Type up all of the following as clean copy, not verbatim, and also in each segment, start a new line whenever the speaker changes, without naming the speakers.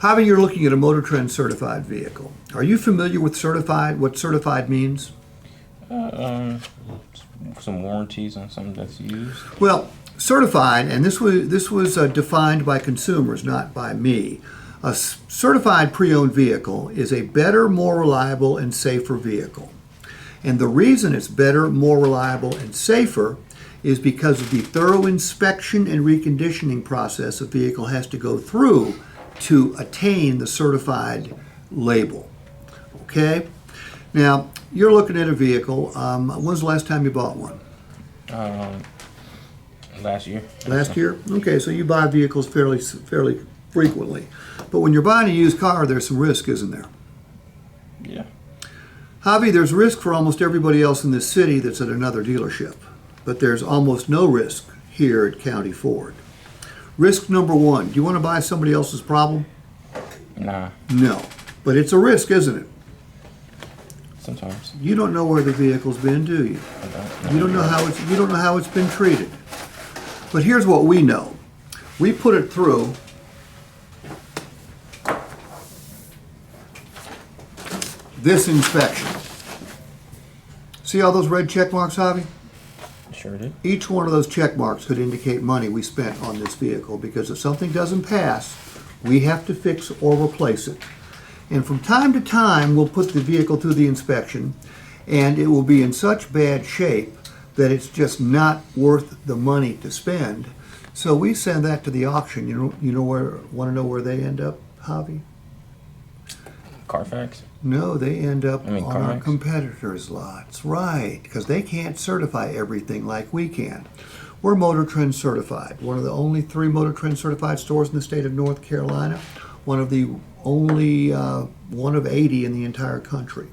Javi, you're looking at a MotorTrend certified vehicle. Are you familiar with certified, what certified means?
Uh, some warranties on something that's used.
Well, certified, and this was defined by consumers, not by me. A certified pre-owned vehicle is a better, more reliable, and safer vehicle. And the reason it's better, more reliable, and safer is because of the thorough inspection and reconditioning process a vehicle has to go through to attain the certified label. Okay? Now, you're looking at a vehicle. When's the last time you bought one?
Last year.
Last year? Okay, so you buy vehicles fairly frequently. But when you're buying a used car, there's some risk, isn't there?
Yeah.
Javi, there's risk for almost everybody else in this city that's at another dealership. But there's almost no risk here at County Ford. Risk number one, do you want to buy somebody else's problem?
Nah.
No. But it's a risk, isn't it?
Sometimes.
You don't know where the vehicle's been, do you?
I don't.
You don't know how it's been treated. But here's what we know. We put it through this inspection. See all those red check marks, Javi?
Sure did.
Each one of those check marks could indicate money we spent on this vehicle, because if something doesn't pass, we have to fix or replace it. And from time to time, we'll put the vehicle through the inspection, and it will be in such bad shape that it's just not worth the money to spend. So we send that to the auction. Want to know where they end up, Javi?
Carfax?
No, they end up on our
CarMax?
competitors' lots. Right, because they can't certify everything like we can. We're MotorTrend certified, one of the only 3 MotorTrend certified stores in the state of North Carolina, one of the only one of 80 in the entire country.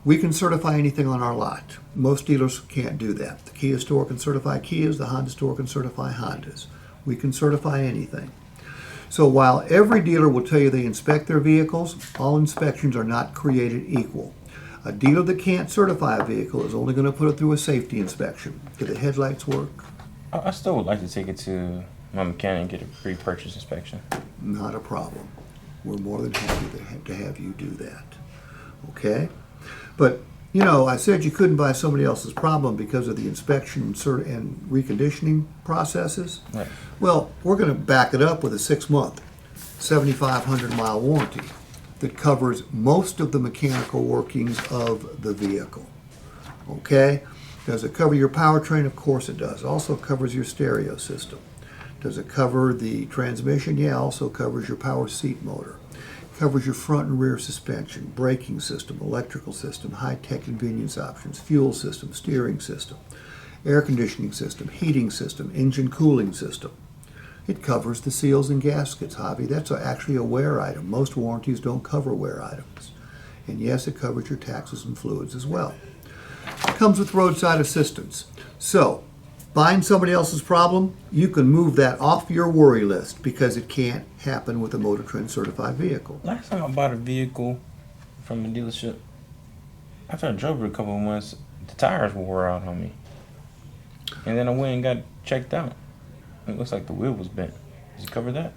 We can certify anything on our lot. Most dealers can't do that. The Kia store can certify Kias, the Honda store can certify Hondas. We can certify anything. So while every dealer will tell you they inspect their vehicles, all inspections are not created equal. A dealer that can't certify a vehicle is only going to put it through a safety inspection. Do the headlights work?
I still would like to take it to my mechanic and get a pre-purchase inspection.
Not a problem. We're more than happy to have you do that. Okay? But, I said you couldn't buy somebody else's problem because of the inspection and reconditioning processes.
Right.
Well, we're going to back it up with a 6-month, 7,500-mile warranty that covers most of the mechanical workings of the vehicle. Okay? Does it cover your powertrain? Of course it does. Also covers your stereo system. Does it cover the transmission? Yeah, also covers your power seat motor. Covers your front and rear suspension, braking system, electrical system, high-tech convenience options, fuel system, steering system, air conditioning system, heating system, engine cooling system. It covers the seals and gaskets, Javi. That's actually a wear item. Most warranties don't cover wear items. And yes, it covers your taxes and fluids as well. It comes with roadside assistance. So, buying somebody else's problem, you can move that off your worry list because it can't happen with a MotorTrend certified vehicle.
Last time I bought a vehicle from a dealership, after I drove it a couple of months, the tires wore out on me. And then I went and got checked out. It looks like the wheel was bent. Does it cover that?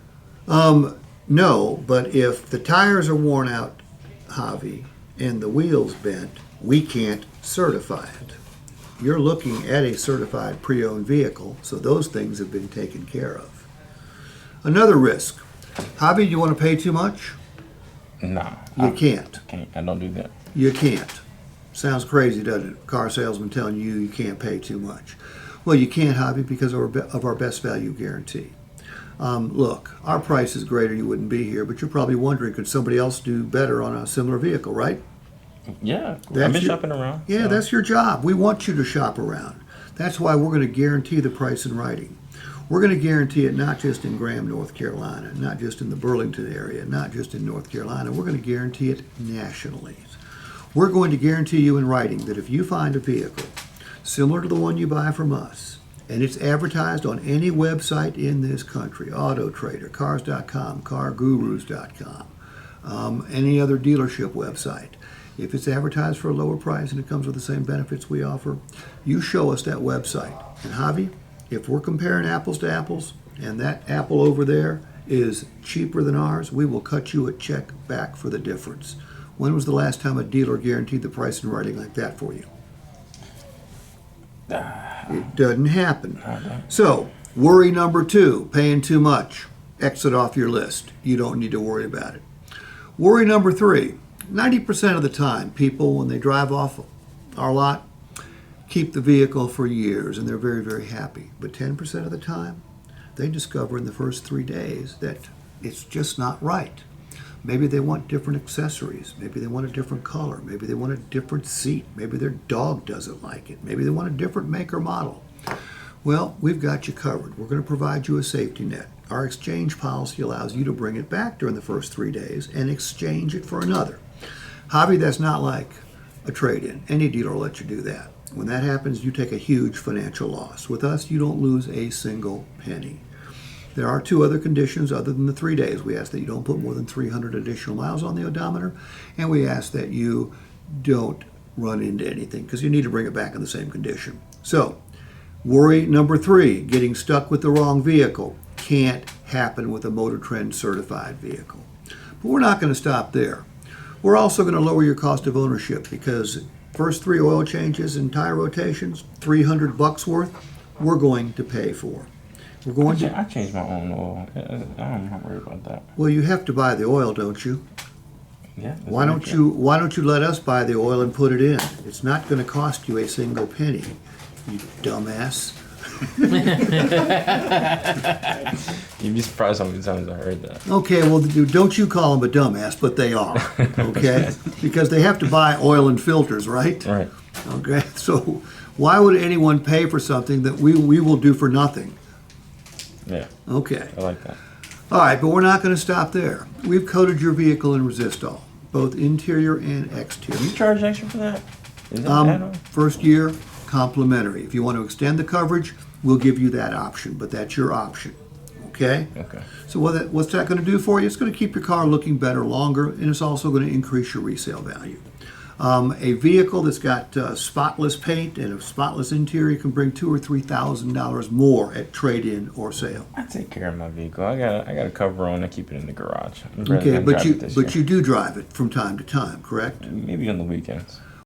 No, but if the tires are worn out, Javi, and the wheel's bent, we can't certify it. You're looking at a certified pre-owned vehicle, so those things have been taken care of. Another risk. Javi, you want to pay too much?
Nah.
You can't.
I don't do that.
You can't. Sounds crazy, doesn't it? Car salesman telling you can't pay too much. Well, you can't, Javi, because of our best value guarantee. Look, our price is greater, you wouldn't be here, but you're probably wondering, could somebody else do better on a similar vehicle, right?
Yeah, I've been shopping around.
Yeah, so. That's your job. We want you to shop around. That's why we're going to guarantee the price in writing. We're going to guarantee it not just in Graham, North Carolina, not just in the Burlington area, not just in North Carolina. We're going to guarantee it nationally. We're going to guarantee you in writing that if you find a vehicle similar to the one you buy from us, and it's advertised on any website in this country, AutoTrader, Cars.com, CarGurus.com, any other dealership website, if it's advertised for a lower price and it comes with the same benefits we offer, you show us that website. And Javi, if we're comparing apples to apples, and that apple over there is cheaper than ours, we will cut you a check back for the difference. When was the last time a dealer guaranteed the price in writing like that for you? It doesn't happen. So, worry number 2, paying too much. Exit off your list. You don't need to worry about it. Worry number 3, 90% of the time, people, when they drive off our lot, keep the vehicle for years and they're very, very happy. But 10% of the time, they discover in the first 3 days that it's just not right. Maybe they want different accessories. Maybe they want a different color. Maybe they want a different seat. Maybe their dog doesn't like it. Maybe they want a different make or model. Well, we've got you covered. We're going to provide you a safety net. Our exchange policy allows you to bring it back during the first 3 days and exchange it for another. Javi, that's not like a trade-in. Any dealer will let you do that. When that happens, you take a huge financial loss. With us, you don't lose a single penny. There are 2 other conditions other than the 3 days. We ask that you don't put more than 300 additional miles on the odometer, and we ask that you don't run into anything because you need to bring it back in the same condition. So, worry number 3, getting stuck with the wrong vehicle. Can't happen with a MotorTrend certified vehicle. But we're not going to stop there. We're also going to lower your cost of ownership because first 3 oil changes and tire rotations, $300 worth, we're going to pay for. We're going to.
I changed my own oil. I'm not worried about that.
Well, you have to buy the oil, don't you?
Yeah.
Why don't you let us buy the oil and put it in? It's not going to cost you a single penny, you dumbass.
You'd be surprised how many times I heard that.
Okay, well, don't you call them a dumbass, but they are, okay? Because they have to buy oil and filters, right?
Right.
Okay, so why would anyone pay for something that we will do for nothing?
Yeah.
Okay.
I like that.
All right, but we're not going to stop there. We've coated your vehicle in Resistol, both interior and exterior.
You charge extra for that? Is that add-on?
First year, complimentary. If you want to extend the coverage, we'll give you that option, but that's your option. Okay?
Okay.
So what's that going to do for you? It's going to keep your car looking better longer, and it's also going to increase your resale value. A vehicle that's got spotless paint and a spotless interior can bring $2,000 or $3,000 more at trade-in or sale.
I take care of my vehicle. I got a cover on. I keep it in the garage.
Okay, but you do drive it from time to time, correct?
Maybe on the weekends.